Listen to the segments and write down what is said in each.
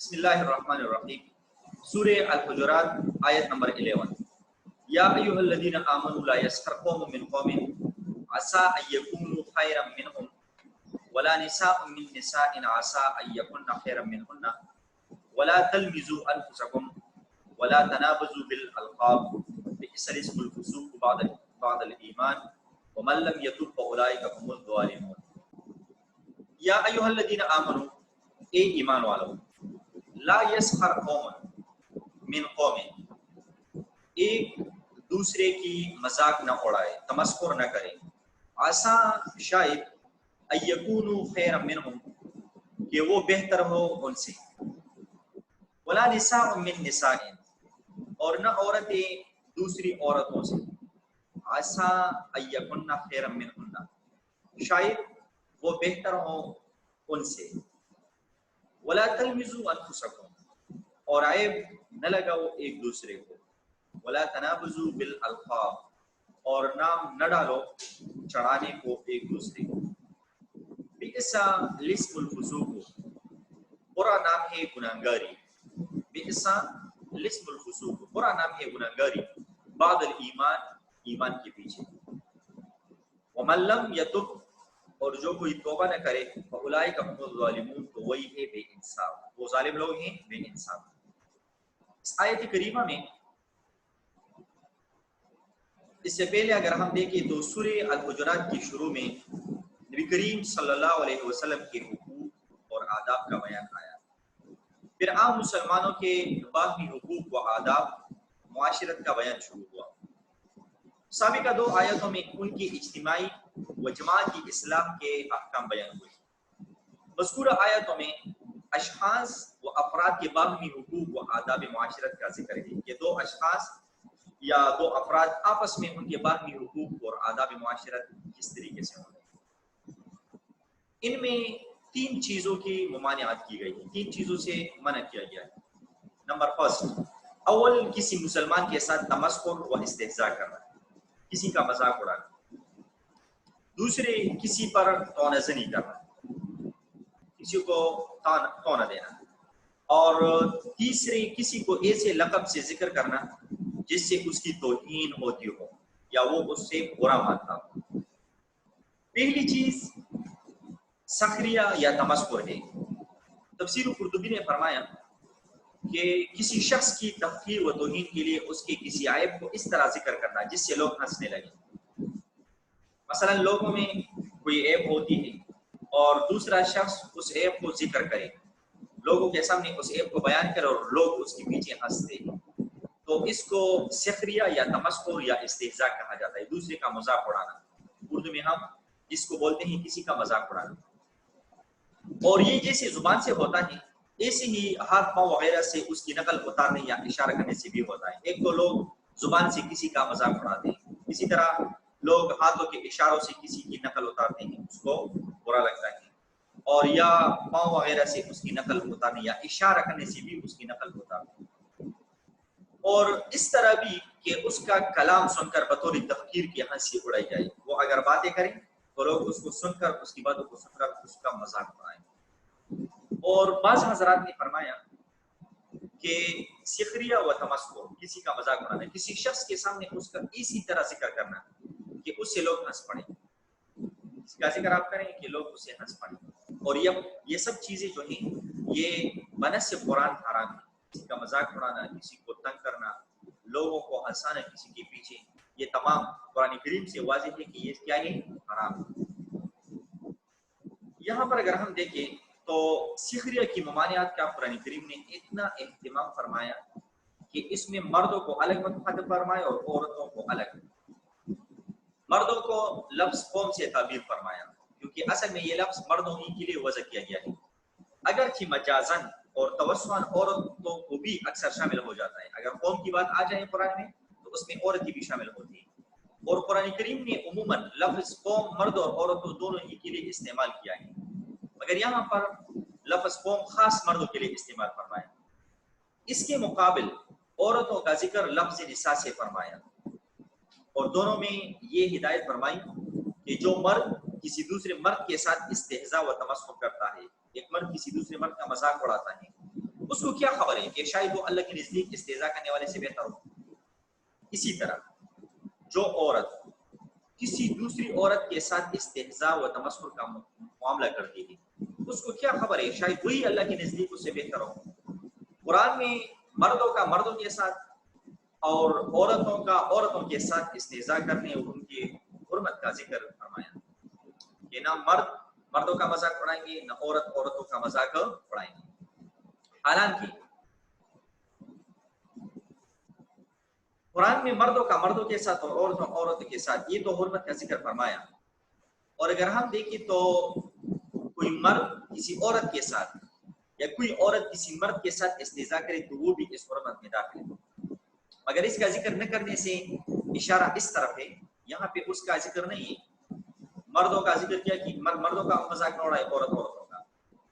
بسم اللہ الرحمن الرحیم، سورہ الحجرات آیت نمبر 11۔ یا ایھا الذین آمنوا لا یسخر قوم من قوم عسى ان یکونوا خیرا منهم ولا نساء من نساء عسى ان یکن خیرا منهن ولا تلمزوا انفسکم ولا تنابزوا بالالقاب بئس الاسم الفسوق بعد الایمان ومن لم يتب فاولئک هم الظالمون۔ یا ایھا الذین آمنوا، اے ایمان والو، لا یسخر قوم من قوم، ایک دوسرے کی مذاق نہ اڑائے، تمسخر نہ کرے، عسا شاید ان یکونوا خیرا منہم، کہ وہ بہتر ہو ان سے، ولا نساء من نساء، اور نہ عورتیں دوسری عورتوں سے، عسا ان یکن خیرا منہن، شاید وہ بہتر ہو ان سے، ولا تلمزوا انفسکم، اور عیب نہ لگاؤ ایک دوسرے کو، ولا تنابزوا بالالقاب، اور نام نہ ڈالو چڑھانے کو ایک دوسرے کو، بئس الاسم الفسوق، برا نام ہے گناہگاری، بئس الاسم الفسوق، برا نام ہے گناہگاری، بعد الایمان، ایمان کے پیچھے، ومن لم یتب، اور جو کوئی توبہ نہ کرے، فاولئک هم الظالمون، تو وہی ہے بے انصاف، وہ ظالم لوگ ہیں، بے انصاف۔ اس آیت کریمہ میں اس سے پہلے اگر ہم دیکھیں تو سورہ الحجرات کی شروع میں نبی کریم صلی اللہ علیہ وسلم کے حقوق اور آداب کا بیان آیا، پھر عام مسلمانوں کے باقی حقوق و آداب معاشرت کا بیان شروع ہوا۔ سابقہ دو آیتوں میں ان کی اجتماعی و جماعت کی اصلاح کے احکام بیان ہوئے، مذکورہ آیتوں میں اشخاص و افراد کے باہمی حقوق و آداب معاشرت کا ذکر ہے کہ دو اشخاص یا دو افراد آپس میں ان کے باہمی حقوق اور آداب معاشرت کس طریقے سے ہوں۔ ان میں تین چیزوں کی ممانعت کی گئی ہے، تین چیزوں سے منع کیا گیا ہے۔ نمبر فرسٹ، اول کسی مسلمان کے ساتھ تمسخر و استہزاء کرنا، کسی کا مذاق اڑانا۔ دوسرے، کسی پر طعنہ زنی کرنا، کسی کو طعنہ دینا۔ اور تیسرے، کسی کو ایسے لقب سے ذکر کرنا جس سے اس کی توہین ہوتی ہو یا وہ اس سے برا مانتا ہو۔ پہلی چیز سخریہ یا تمسخر ہے۔ تفسیر قرطبی نے فرمایا کہ کسی شخص کی تحقیر و توہین کے لیے اس کے کسی عیب کو اس طرح ذکر کرنا جس سے لوگ ہنسنے لگیں۔ مثلا لوگوں میں کوئی عیب ہوتی ہے اور دوسرا شخص اس عیب کو ذکر کرے، لوگوں کے سامنے اس عیب کو بیان کرے اور لوگ اس کے پیچھے ہنستے ہیں، تو اس کو سخریہ یا تمسخر یا استہزاء کہا جاتا ہے، دوسرے کا مذاق اڑانا۔ اردو میں ہم اس کو بولتے ہیں کسی کا مذاق اڑانا۔ اور یہ جیسے زبان سے ہوتا ہے، ایسے ہی ہاتھ پاؤں وغیرہ سے اس کی نقل اتارنے یا اشارہ کرنے سے بھی ہوتا ہے۔ ایک تو لوگ زبان سے کسی کا مذاق اڑاتے ہیں، اسی طرح لوگ ہاتھوں کے اشاروں سے کسی کی نقل اتارتے ہیں، اس کو برا لگتا ہے، اور یا پاؤں وغیرہ سے اس کی نقل اتارنے یا اشارہ کرنے سے بھی اس کی نقل اتارتے ہیں۔ اور اس طرح بھی کہ اس کا کلام سن کر بطور تحقیر کی ہنسی اڑائی جائے، وہ اگر باتیں کریں تو لوگ اس کو سن کر، اس کی باتوں کو سن کر اس کا مذاق اڑائیں۔ اور بعض حضرات نے فرمایا کہ سخریہ و تمسخر، کسی کا مذاق اڑانا، کسی شخص کے سامنے اس کا اسی طرح ذکر کرنا کہ اس سے لوگ ہنس پڑیں، اس کا ذکر آپ کریں کہ لوگ اسے ہنس پڑیں۔ اور یہ سب چیزیں جو ہیں یہ بنص قرآن حرام ہے۔ کسی کا مذاق اڑانا، کسی کو تنگ کرنا، لوگوں کو ہنسانا کسی کے پیچھے، یہ تمام قرآن کریم سے واضح ہے کہ یہ کیا ہے، حرام ہے۔ یہاں پر اگر ہم دیکھیں تو سخریہ کی ممانعت کا قرآن کریم نے اتنا اہتمام فرمایا کہ اس میں مردوں کو الگ مخاطب فرمایا اور عورتوں کو الگ۔ مردوں کو لفظ قوم سے تعبیر فرمایا کیونکہ اصل میں یہ لفظ مردوں ہی کے لیے وضع کیا گیا ہے، اگرچہ مجازن اور توسعاً عورتوں کو بھی اکثر شامل ہو جاتا ہے۔ اگر قوم کی بات آ جائے قرآن میں تو اس میں عورتیں بھی شامل ہوتی ہیں، اور قرآن کریم نے عموماً لفظ قوم مرد اور عورتوں دونوں ہی کے لیے استعمال کیا ہے، مگر یہاں پر لفظ قوم خاص مردوں کے لیے استعمال فرمایا۔ اس کے مقابل عورتوں کا ذکر لفظ نساء سے فرمایا، اور دونوں میں یہ ہدایت فرمائی کہ جو مرد کسی دوسرے مرد کے ساتھ استہزاء و تمسخر کرتا ہے، ایک مرد کسی دوسرے مرد کا مذاق اڑاتا ہے، اس کو کیا خبر ہے کہ شاید وہ اللہ کے نزدیک استہزاء کرنے والے سے بہتر ہو. اسی طرح جو عورت کسی دوسری عورت کے ساتھ استہزاء و تمسخر کا معاملہ کرتی ہے اس کو کیا خبر ہے شاید وہی اللہ کے نزدیک اس سے بہتر ہو. قرآن میں مردوں کا مردوں کے ساتھ اور عورتوں کا عورتوں کے ساتھ استہزاء کرنے اور ان کی حرمت کا ذکر فرمایا کہ نہ مرد مردوں کا مذاق اڑائیں گے نہ عورت عورتوں کا مذاق اڑائیں گے. حالانکہ قرآن میں مردوں کا مردوں کے ساتھ اور عورتوں عورتوں کے ساتھ یہ تو حرمت کا ذکر فرمایا. اور اگر ہم دیکھیں تو کوئی مرد کسی عورت کے ساتھ یا کوئی عورت کسی مرد کے ساتھ استہزاء کرے تو وہ بھی اس حرمت میں داخل ہے. مگر اس کا ذکر نہ کرنے سے اشارہ اس طرف ہے یہاں پہ اس کا ذکر نہیں ہے. مردوں کا ذکر کیا کہ مردوں کا مذاق نہ اڑائے عورت عورتوں کا.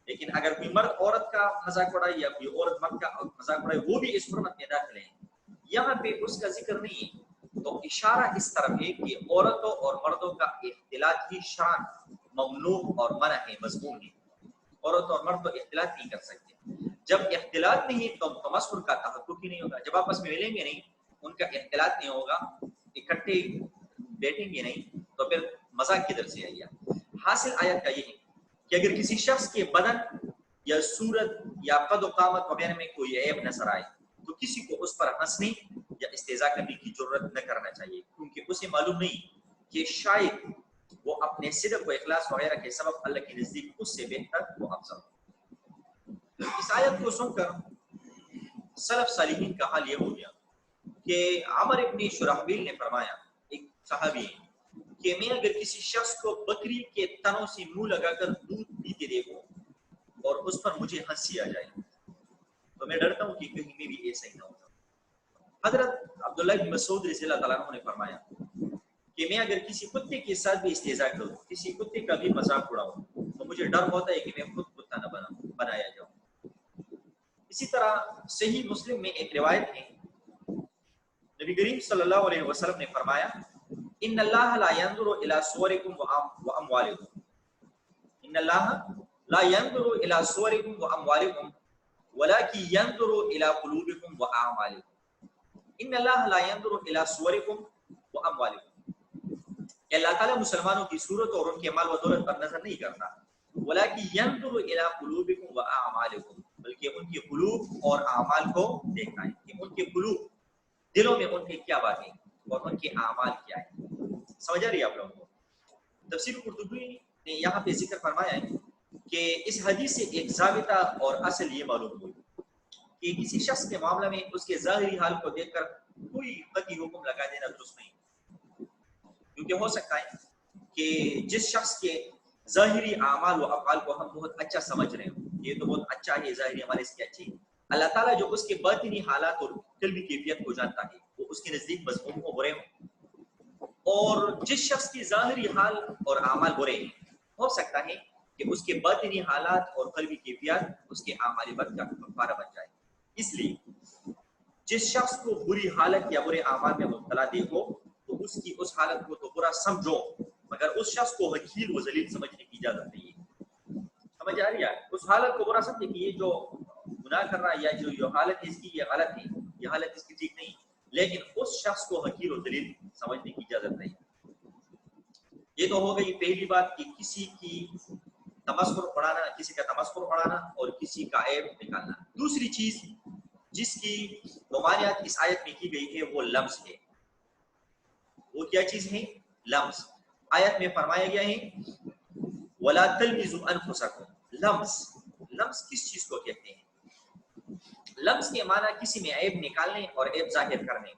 لیکن اگر کوئی مرد عورت کا مذاق اڑائے یا کوئی عورت مرد کا مذاق اڑائے وہ بھی اس حرمت میں داخل ہے. یہاں پہ اس کا ذکر نہیں ہے تو اشارہ اس طرف ہے کہ عورتوں اور مردوں کا اختلاط ہی شان ممنوع اور منع ہے مذموم ہے. عورت اور مرد تو اختلاط نہیں کر سکتے. جب اختلاط نہیں تو تمسخر کا تحقق ہی نہیں ہوگا. جب آپس میں ملیں گے نہیں ان کا اختلاط نہیں ہوگا اکٹھے بیٹھیں گے نہیں تو پھر مذاق کدھر سے آئے گا. حاصل آیت کا یہ ہے کہ اگر کسی شخص کے بدن یا صورت یا قد و قامت وغیرہ میں کوئی عیب نظر آئے تو کسی کو اس پر ہنسنے یا استہزاء کرنے کی ضرورت نہ کرنا چاہیے کیونکہ اسے معلوم نہیں کہ شاید وہ اپنے صدق و اخلاص وغیرہ کے سبب اللہ کے نزدیک اس سے بہتر وہ افضل ہو. اس آیت کو سن کر سلف صالحین کا حال یہ ہو گیا کہ عمر ابن شرحبیل نے فرمایا ایک صحابی کہ میں اگر کسی شخص کو بکری کے تنوں سے منہ لگا کر دودھ پیتے دیکھوں اور اس پر مجھے ہنسی آ جائے تو میں ڈرتا ہوں کہ کہیں میں بھی ایسا ہی نہ ہوتا. حضرت عبداللہ بن مسعود رضی اللہ تعالیٰ عنہ نے فرمایا کہ میں اگر کسی کتے کے ساتھ بھی استہزاء کروں کسی کتے کا بھی مذاق اڑاؤں تو مجھے ڈر ہوتا ہے کہ میں خود کتا نہ بنایا جاؤں. اسی طرح صحیح مسلم میں ایک روایت ہے نبی کریم صلی اللہ علیہ وسلم نے فرمایا ان اللہ لا ينظر الى صورکم واموالکم ان اللہ لا ينظر الى صورکم واموالکم ولكن ينظر الى قلوبکم واعمالکم ان اللہ لا ينظر الى صورکم واموالکم کہ اللہ تعالیٰ مسلمانوں کی صورت اور ان کے مال و دولت پر نظر نہیں کرتا ولكن ينظر الى قلوبکم واعمالکم بلکہ ان کے قلوب اور اعمال کو دیکھتا ہے کہ ان کے قلوب دلوں میں ان کے کیا باتیں اور ان کے اعمال کیا ہے. سمجھ آ رہی ہے آپ لوگوں کو. تفسیر قرطبی نے یہاں پہ ذکر فرمایا ہے کہ اس حدیث سے ایک ضابطہ اور اصل یہ معلوم ہوئی کہ کسی شخص کے معاملے میں اس کے ظاہری حال کو دیکھ کر کوئی قطعی حکم لگا دینا درست نہیں کیونکہ ہو سکتا ہے کہ جس شخص کے ظاہری اعمال و افعال کو ہم بہت اچھا سمجھ رہے ہوں یہ تو بہت اچھا ہے ظاہری ہمارے اس کے اچھی اللہ تعالیٰ جو اس کے باطنی حالات اور قلبی کیفیت کو جانتا ہے وہ اس کے نزدیک مذموم ہو برے ہوں اور جس شخص کی ظاہری حال اور اعمال برے ہیں ہو سکتا ہے کہ اس کے باطنی حالات اور قلبی کیفیت اس کے اعمال بد کا کفارہ بن جائے. اس لیے جس شخص کو بری حالت یا برے اعمال میں مبتلا دیکھو تو اس کی اس حالت کو تو برا سمجھو مگر اس شخص کو حقیر و ذلیل سمجھنے کی اجازت نہیں ہے. سمجھ آ رہی ہے؟ اس حالت کو برا سمجھے کہ یہ جو گناہ کر رہا ہے یا جو حالت ہے اس کی یہ غلط ہے یہ حالت اس کی ٹھیک نہیں لیکن اس شخص کو حقیر و ذلیل سمجھنے کی اجازت نہیں. یہ تو ہو گئی پہلی بات کہ کسی کی تمسخر اڑانا کسی کا تمسخر اڑانا اور کسی کا عیب نکالنا. دوسری چیز جس کی ممانعت اس آیت میں کی گئی ہے وہ لمس ہے. وہ کیا چیز ہے؟ لمس. آیت میں فرمایا گیا ہے وَلَا تَلْمِزُوا أَنفُسَكُمْ. لمس کس چیز کو کہتے ہیں؟ لمس کے معنی کسی میں عیب نکالنے اور عیب ظاہر کرنے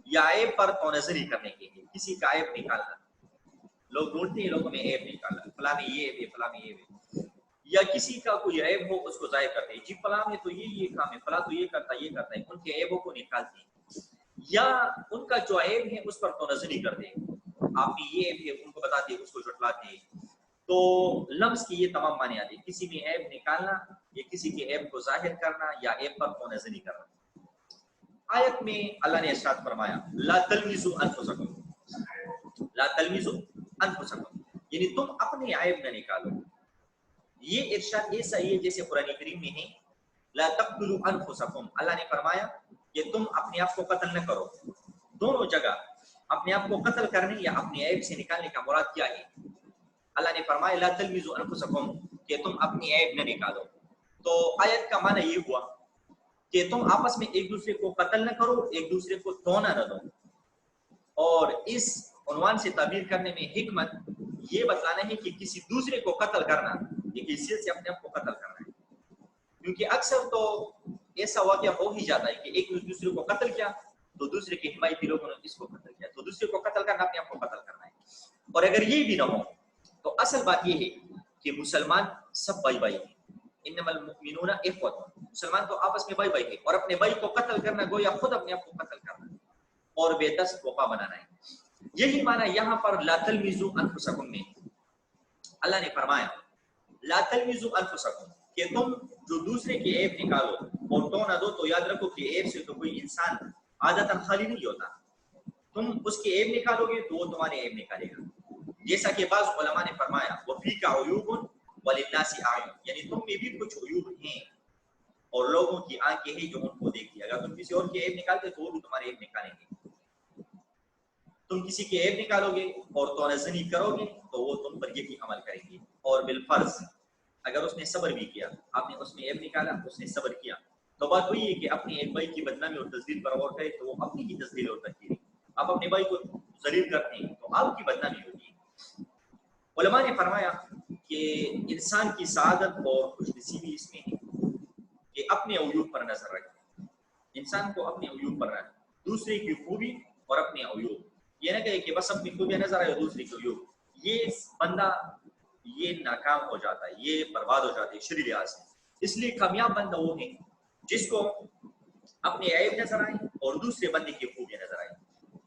یا عیب پر تو نظری کرنے کے لیے کسی کا عیب نکالنا. لوگ ڈھونڈتے ہیں لوگوں میں عیب نکالنا فلاں میں یہ ہے فلاں میں یہ ہے یا کسی کا کوئی عیب ہو اس کو ظاہر کرتے ہیں جی فلاں میں تو یہ کام ہے فلاں تو یہ کرتا ہے ان کے عیبوں کو نکالتے ہیں یا ان کا جو عیب ہے اس پر تو نظری کرتے ہیں آپ کی یہ عیب ہے ان کو بتاتے ہیں اس کو جھٹلاتے ہیں. تو لمس کی یہ تمام معنی آتی ہے کسی میں عیب نکالنا یا کسی کے عیب کو ظاہر کرنا یا عیب پر تو نظری کرنا. آیت میں اللہ نے ارشاد فرمایا لا تلمزوا انفسکم لا تلمزوا انفسکم یعنی تم اپنے عیب نہ نکالو. یہ ارشاد ایسا ہی ہے جیسے قرآن کریم میں ہے لا تقتلوا انفسکم، اللہ نے فرمایا کہ تم اپنے آپ کو قتل نہ کرو. دونوں جگہ اپنے آپ کو قتل کرنے یا اپنے عیب سے نکالنے کا مراد کیا ہے؟ اللہ نے فرمایا لا تلمزوا انفسکم کہ تم اپنی عیب نہ نکالو. تو آیت کا معنی یہ ہوا کہ تم آپس میں ایک دوسرے کو قتل نہ کرو، ایک دوسرے کو تونا نہ دو. اور اس عنوان سے تعبیر کرنے میں حکمت یہ بتلانا ہے کہ کسی دوسرے کو قتل کرنا ایک حیثیت سے اپنے آپ کو قتل کرنا ہے. کیونکہ اکثر تو ایسا واقعہ ہو ہی جاتا ہے کہ ایک دوسرے کو قتل کیا تو دوسرے کے حمایتی لوگوں نے اس کو قتل کیا، تو دوسرے کو قتل کرنا اپنے آپ کو قتل کرنا ہے. اور اگر یہ بھی نہ ہو تو اصل بات یہ ہے کہ مسلمان سب بھائی بھائی ہیں. انما المؤمنون اخوۃ، مسلمان تو آپس میں بھائی بھائی ہیں، اور اپنے بھائی کو قتل کرنا گویا خود اپنے آپ کو قتل کرنا اور بے دست وفا بنانا ہے. یہی معنی یہاں پر لا تلمزوا انفسکم میں اللہ نے فرمایا لا تلمزوا انفسکم کہ تم جو دوسرے کی عیب نکالو اور تو نہ دو. تو یاد رکھو کہ عیب سے تو کوئی انسان عادتاً خالی نہیں ہوتا. تم اس کی عیب نکالو گے تو وہ تمہارے عیب نکالے گا. جیسا کہ بعض علماء نے فرمایا وَفِيكَ عُيُوبٌ وَلِلنَّاسِ أَعْيُنٌ، یعنی تم میں بھی کچھ عیوب ہیں اور لوگوں کی آنکھیں ہیں جو ان کو دیکھتی. اگر تم کسی اور کی عیب نکالتے تو وہ بھی تمہارے عیب نکالیں گے. تم کسی کی عیب نکالو گے اور توازنی کرو گے تو وہ تم پر یہی عمل کریں گے. اور بالفرض اگر اس نے صبر بھی کیا، آپ نے اس میں عیب نکالا، اس نے صبر کیا، تو بات وہی ہے کہ اپنے ایک بھائی کی بدنامی اور تذلیل پر غور کرے تو وہ اپنی ہی تذلیل اور تنقید. آپ اپنے بھائی کو ذلیل کرتے ہیں تو آپ کی بدنامی ہوتی ہے. علماء نے فرمایا کہ انسان کی سعادت اور خوش نصیبی اس میں ہے کہ اپنے عیوب پر نظر رکھے. انسان کو اپنے عیوب پر رکھے، دوسرے کی خوبی اور اپنے عیوب. یہ نہ کہے کہ بس اپنی خوبیاں نظر آئے دوسرے کی عیوب. یہ بندہ یہ ناکام ہو جاتا ہے، یہ برباد ہو جاتا ہے شرعی لحاظ سے. اس لیے کامیاب بندہ وہ ہے جس کو اپنے عیب نظر آئے اور دوسرے بندے کی خوبیاں نظر آئے.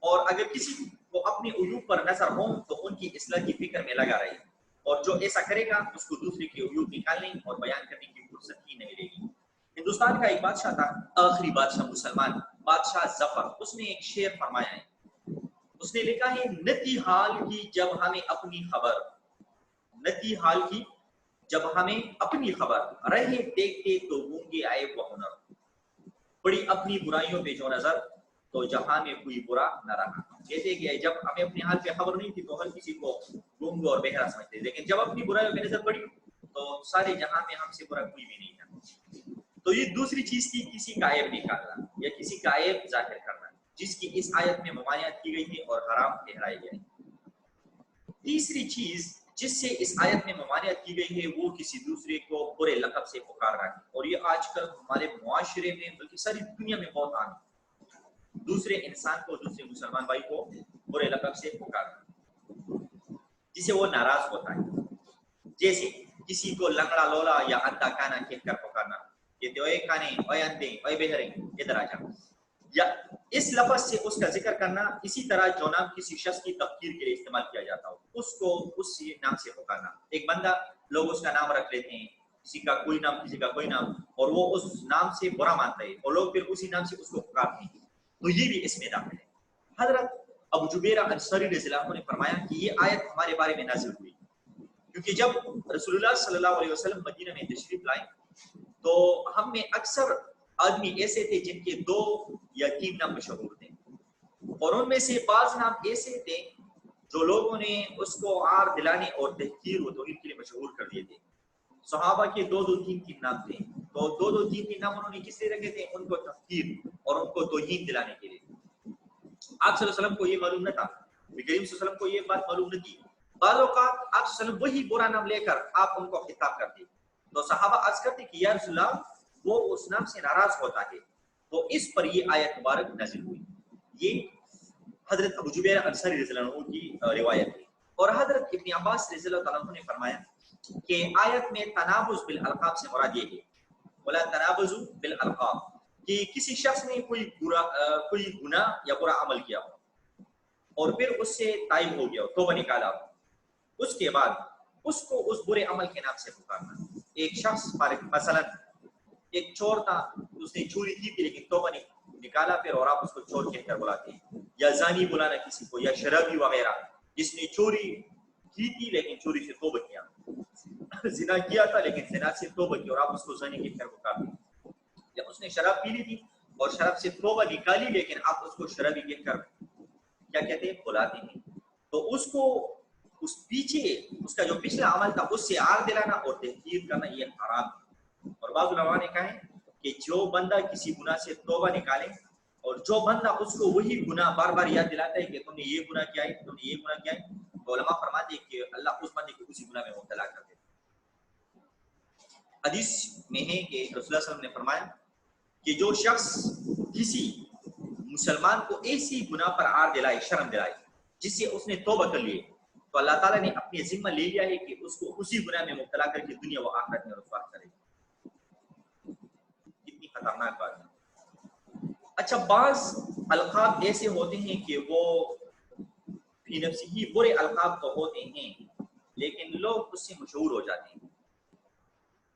اور اگر کسی کو اپنے عیوب پر نظر ہو تو ان کی اصلاح کی فکر میں لگا رہے. اور جو ایسا کرے گا اس کو دوسرے کے عیوب نکالنے اور بیان کرنے کی فرصت ہی نہیں ملے گی. ہندوستان کا ایک بادشاہ تھا، آخری بادشاہ مسلمان، بادشاہ ظفر. اس نے ایک شعر فرمایا ہے، اس نے لکھا ہے نتی حال کی جب ہمیں اپنی خبر، نتی حال کی جب ہمیں اپنی خبر، رہے دیکھتے تو گونگے عیب و ہنر. بڑی اپنی برائیوں پہ جو نظر تو جہاں میں کوئی برا نہ رہا. کہتے کہ جب ہمیں اپنے حال پہ خبر نہیں تھی تو ہر کسی کو گونگا اور بہرا سمجھتے، لیکن جب اپنی برائیوں پہ نظر پڑی تو سارے جہاں میں ہم سے برا کوئی بھی نہیں تھا. تو یہ دوسری چیز تھی کسی کا عیب نکالنا یا کسی کا عیب ظاہر کرنا، جس کی اس آیت میں ممانعت کی گئی ہے اور حرام ٹھہرائی گئی. تیسری چیز جس سے اس آیت میں ممانعت کی گئی ہے وہ کسی دوسرے کو برے لقب سے پکارنا ہے. اور یہ آج کل ہمارے معاشرے میں بلکہ ساری دنیا میں بہت عام ہے، دوسرے انسان کو، دوسرے مسلمان بھائی کو برے لقب سے پکارنا جسے وہ ناراض ہوتا ہے. جیسے کسی کو لنگڑا لولا یا اندھا کانا کہہ کر پکارنا، کہتے اے کانے، اے اندھے، اے بہرے، ادھر آ جا، یا اس لفظ سے اس کا ذکر کرنا. اسی طرح جو نام کسی شخص کی تفخیر کے لیے استعمال کیا جاتا ہو اس کو اس نام سے پکارنا. ایک بندہ لوگ اس کا نام رکھ لیتے ہیں، کسی کا کوئی نام، کسی کا کوئی نام، اور وہ اس نام سے برا مانتا ہے اور لوگ پھر اسی نام سے اس کو پکارتے ہیں، تو یہ بھی اس میں داخل ہے. حضرت ابو جبیرہ انصاری رضی اللہ عنہ نے فرمایا کہ یہ آیت ہمارے بارے میں نازل ہوئی کیونکہ جب رسول اللہ صلی اللہ علیہ وسلم مدینہ میں تشریف لائے تو ہم میں اکثر آدمی ایسے تھے جن کے 2 یا 3 نام مشہور تھے، اور ان میں سے بعض نام ایسے تھے جو لوگوں نے اس کو عار دلانے اور تحقیر و توہین کے لیے مشہور کر دیے تھے. صحابہ کے 2 3 نام تھے، تو 2 3 نام انہوں نے کس لیے رکھے تھے؟ ان کو تحقیر اور ان کو توہین دلانے کے لیے. آپ صلی اللہ علیہ وسلم کو یہ معلوم نہ تھا، نبی کریم صلی اللہ علیہ وسلم کو یہ بات معلوم نہ تھی. بعض اوقات آپ صلی اللہ علیہ وسلم وہی برا نام لے کر آپ ان کو خطاب کرتے تو صحابہ عرض کرتے کہ یا رسول اللہ وہ اس نام سے ناراض ہوتا ہے. تو اس پر یہ آیت مبارک نازل ہوئی. یہ حضرت ابو جبیرہ انصاری رضی اللہ عنہ کی روایت ہے. اور حضرت ابن عباس رضی اللہ عنہ نے فرمایا کہ آیت میں تنابز بالالقاب سے مراد یہ ہے، ولا تنابزوا بالالقاب، کہ کسی شخص نے کوئی گناہ یا برا عمل کیا ہو اور پھر اس سے تائب ہو گیا ہو، توبہ نکالا ہو، اس کے بعد اس کو اس برے عمل کے نام سے پکارنا. ایک شخص مثلا ایک چور تھا، اس نے چوری کی تھی لیکن توبہ نکالا پھر، اور آپ اس کو چور کہہ کر بلاتے ہیں. یا زانی بلانا کسی کو، یا شرابی وغیرہ جس نے چوری کی تھی لیکن چوری سے توبہ کیا، زنا کیا تھا لیکن زنا سے توبہ کی اور آپ اس کو زانی کہہ کر پکارتے ہیں. اس نے شراب پی لی تھی اور شراب سے توبہ نکالی, لیکن آپ اس کو شرابی کہہ کر کیا کہتے ہیں, بلاتے ہیں, تو اس کو اس پیچھے اس کا جو پچھلا عمل تھا اس سے آر دلانا اور تحقیر کرنا یہ حرام ہے. اور بعض علماء نے کہا ہے کہ جو بندہ کسی گناہ سے توبہ نکالے اور جو بندہ اس کو وہی گناہ بار بار یاد دلاتا ہے کہ تم نے یہ گناہ کیا ہے, تم نے یہ گناہ کیا ہے, تو علماء فرماتے ہیں کہ اللہ اس بندے کو اسی گناہ میں مبتلا کر دیتا ہے. حدیث میں ہے کہ رسول اللہ صلی اللہ علیہ وسلم نے فرمایا کہ جو شخص کسی مسلمان کو ایسی گناہ پر آر دلائے, شرم دلائے جس سے اس نے توبہ کر لی, تو اللہ تعالیٰ نے اپنے ذمہ لے لیا ہے کہ اس کو اسی گناہ میں مبتلا کر کے دنیا و آخرت میں رسوا کرے. کتنی خطرناک بات ہے. اچھا, بعض القاب ایسے ہوتے ہیں کہ وہ فی نفسی ہی برے القاب تو ہوتے ہیں لیکن لوگ اس سے مشہور ہو جاتے ہیں.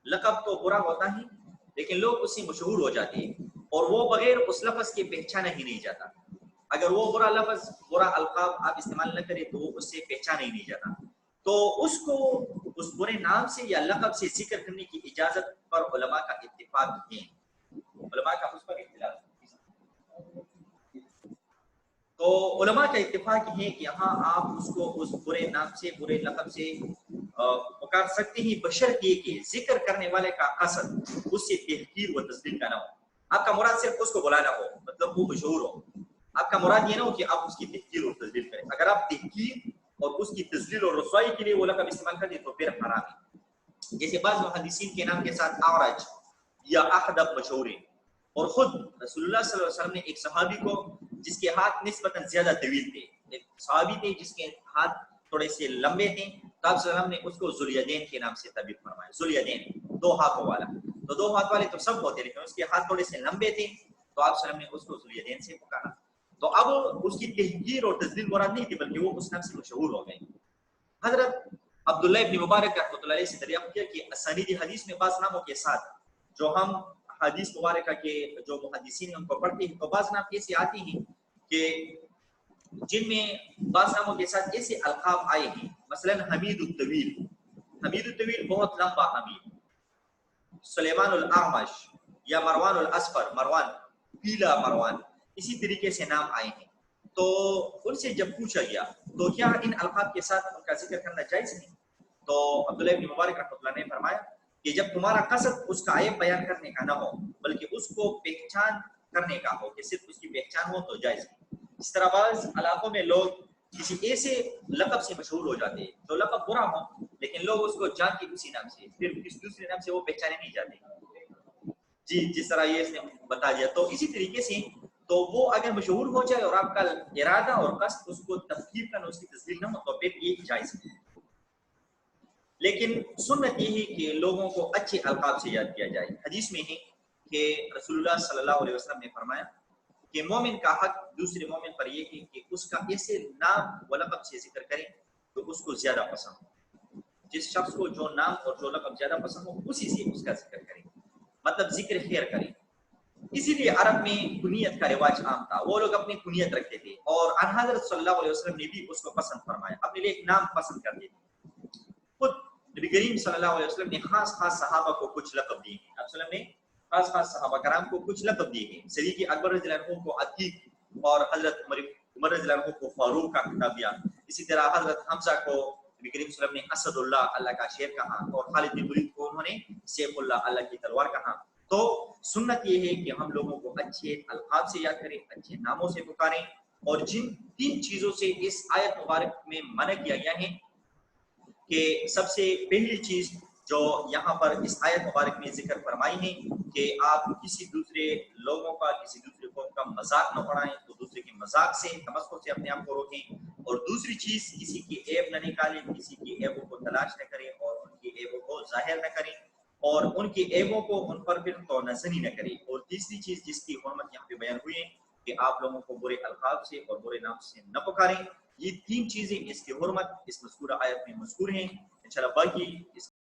لقب تو برا ہوتا ہے لیکن لوگ اس سے مشہور ہو جاتے ہیں اور وہ بغیر اس لفظ کے پہچانا ہی نہیں جاتا. اگر وہ برا لفظ, برا القاب آپ استعمال نہ کریں تو وہ اس سے پہچانا ہی نہیں جاتا. تو اس کو اس برے نام سے یا لقب سے ذکر کرنے کی اجازت پر علماء کا اتفاق ہے, علماء کا اس پر اختلاف ہے. تو علماء کا اتفاق ہے کہ ہاں آپ اس کو اس برے نام سے, برے لقب سے پکار سکتے ہیں, بشرطیہ کہ ذکر کرنے والے کا قصد اس سے تحقیر و تذلیل کا نہ ہو. آپ کا مراد صرف اس کو بلانا ہو, مطلب وہ مشہور ہو. آپ کا مراد یہ نہ ہو کہ آپ اس کی تحقیر اور تذلیل کریں. اگر آپ تحقیر اور اس کی تذلیل اور رسوائی کے لیے وہ لقب استعمال کر دیں تو پھر حرام ہے. جیسے بعض محدثین کے نام کے ساتھ اعرج یا احدب مشہور ہیں, اور خود رسول اللہ صلی اللہ علیہ وسلم نے ایک صحابی کو جس کے ہاتھ نسبتاً زیادہ طویل تھے, ایک صحابی تھے جس کے ہاتھ تھوڑے سے لمبے تھے, تو آپ صلی اللہ علیہ وسلم نے اس کو ذوالیدین کے نام سے تعبیر فرمایا. ذوالیدین, دو ہاتھوں والا. تو دو ہاتھ والے تو سب ہوتے لیکن اس کے ہاتھ تھوڑے سے لمبے تھے تو آپ صلی اللہ علیہ وسلم نے اس کو ذوالیدین سے پکارا. تو اب اس کی تحقیر اور تذلیل مراد نہیں تھی بلکہ وہ اس نام سے مشہور ہو گئے. حضرت عبداللہ ابن مبارک رحمۃ اللہ علیہ سے دریافت کیا کہ اسانید حدیث میں بعض ناموں کے ساتھ جو ہم حدیث مبارکہ کے جو محدثین ہیں ان کو پڑھتے ہیں تو بعض نام ایسے آتے ہیں کہ جن میں بعض ناموں کے ساتھ ایسے القاب آئے ہیں, مثلا حمید الطویل, حمید الطویل بہت لمبا حمید, سلیمان الاعمش یا مروان الاسفر, مروان پیلا مروان, اسی طریقے سے نام آئے ہیں. تو ان سے جب پوچھا گیا تو کیا ان القاب کے ساتھ ان کا ذکر کرنا جائز نہیں, تو عبداللہ ابن مبارک رحمۃ اللہ نے فرمایا کہ جب تمہارا قصد اس کا عیب بیان کرنے کا نہ ہو بلکہ اس کو پہچان کرنے کا ہو, کہ صرف اس کی پہچان ہو تو جائز ہے. اس طرح بعض علاقوں میں لوگ کسی ایسے لقب سے مشہور ہو جاتے ہیں جو لقب برا ہو لیکن لوگ اس کو جان کے اسی نام سے, پھر کسی دوسرے نام سے وہ پہچانے نہیں جاتے. جی, جس طرح یہ اس نے بتا دیا. تو اسی طریقے سے تو وہ اگر مشہور ہو جائے اور آپ کا ارادہ اور قصد اس کو تفخیم کرنا, اس کی تذلیل نہ ہو تو پھر یہ جائز ہے. لیکن سنت یہ ہے کہ لوگوں کو اچھے القاب سے یاد کیا جائے. حدیث میں ہے کہ رسول اللہ صلی اللہ علیہ وسلم نے فرمایا کہ مومن کا حق دوسرے مومن پر یہ ہے کہ اس کا ایسے نام و لقب سے ذکر کریں تو اس کو زیادہ پسند ہو. جس شخص کو جو نام اور جو لقب زیادہ پسند ہو اسی سے اس کا ذکر کریں, مطلب ذکر خیر کریں. اسی لیے عرب میں کنیت کا رواج عام تھا, وہ لوگ اپنی کنیت رکھتے تھے اور حضرت صلی اللہ علیہ وسلم نے بھی اس کو پسند فرمایا, اپنے لیے ایک نام پسند کرتے تھے. خود نبی کریم صلی اللہ علیہ وسلم نے خاص خاص صحابہ کو کچھ لقب دیے ہیں. آپ صلی اللہ علیہ وسلم نے خاص خاص صحابہ کرام کو کچھ لقب دیے ہیں. صدیق اکبر رضی اللہ عنہ کو عتیق اور حضرت عمر رضی اللہ عنہ کو فاروق کا خطاب دیا. اسی طرح حضرت حمزہ کو نبی کریم صلی اللہ علیہ وسلم نے اسد اللہ, اللہ کا شیر کہا, اور خالد بن ولید کو انہوں نے سیف اللہ, اللہ کی تلوار کہا. تو سنت یہ ہے کہ ہم لوگوں کو اچھے القاب سے یاد کریں, اچھے ناموں سے پکاریں, اور جن 3 چیزوں سے اس آیت مبارک میں منع کیا گیا ہے کہ سب سے پہلی چیز جو یہاں پر اس آیت مبارک میں ذکر فرمائی ہے کہ آپ کسی دوسرے لوگوں کا, کسی دوسرے قوم کا مذاق نہ اڑائیں, تو دوسرے کے مذاق سے, تمسخر سے اپنے آپ کو روکیں. اور دوسری چیز کسی کی عیب نہ نکالیں, کسی کی عیبوں کو تلاش نہ کریں اور ان کی عیبوں کو ظاہر نہ کریں اور ان کی عیبوں کو ان پر پھر توازنی نہ کریں. اور تیسری چیز جس کی حرمت یہاں پہ بیان ہوئی ہے کہ آپ لوگوں کو برے القاب سے اور برے نام سے نہ پکاریں. یہ 3 چیزیں اس کی حرمت اس مذکورہ آیت میں مذکور ہیں. انشاءاللہ باقی اس